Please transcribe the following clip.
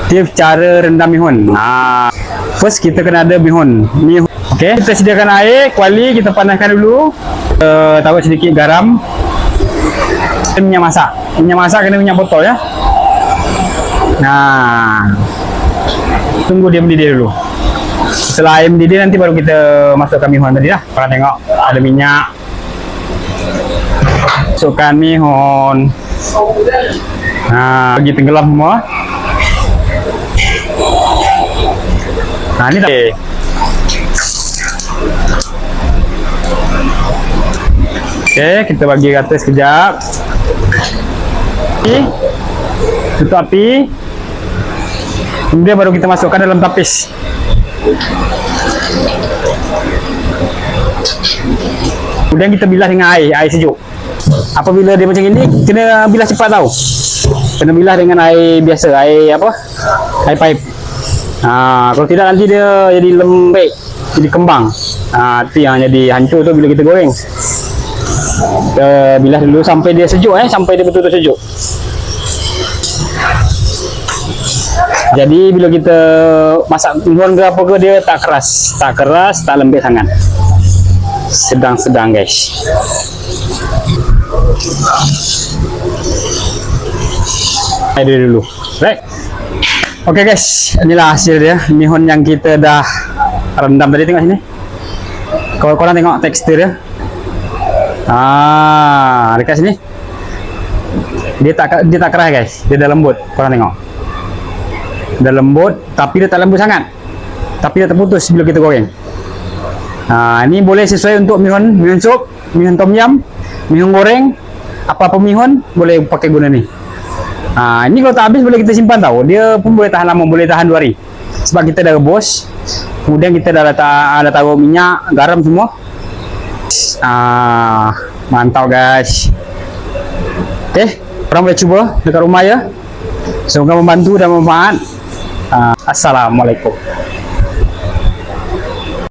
Tips cara rendam mihun. First kita kena ada mihun. Okey, kita sediakan air, kuali kita panaskan dulu. Taruh sedikit garam. Minyak masak. Minyak masak kena minyak botol ya. Tunggu dia mendidih dulu. Setelah air mendidih nanti baru kita masukkan mihun tadi lah. Korang tengok ada minyak. Masukkan mihun. Bagi tenggelam semua. Ini dah. Okey, kita bagi rata sekejap. Tutup api. Kemudian baru kita masukkan dalam tapis. Kemudian kita bilas dengan air sejuk. Apabila dia macam ini, kena bilas cepat tau. Kena bilas dengan air biasa, air pipe. Kalau tidak nanti dia jadi lembek, jadi kembang. Itu yang jadi hancur tu bila kita goreng. Kita bilas dulu sampai dia sejuk, sampai dia betul-betul sejuk. Jadi bila kita masak mihun ke apa ke, dia tak keras, tak lembek sangat. Sedang-sedang guys. Air dulu. Right. Okey guys, inilah hasil dia, mihun yang kita dah rendam tadi. Tengok sini. Kalau korang tengok tekstur dia. Dekat sini. Dia tak keras guys. Dia dah lembut. Korang tengok. Dah lembut, tapi dia tak lembut sangat. Tapi dia terputus bila kita goreng. Ini boleh sesuai untuk mihun sup, mihun tom yum, mihun goreng, apa-apa mihun boleh pakai guna ni. Ini kalau tak habis boleh kita simpan tau. Dia pun boleh tahan lama, boleh tahan 2 hari. Sebab kita dah rebus. Kemudian kita dah taruh minyak, garam semua. Mantap guys. Okey, korang boleh cuba dekat rumah ya. Semoga membantu dan bermanfaat. Assalamualaikum.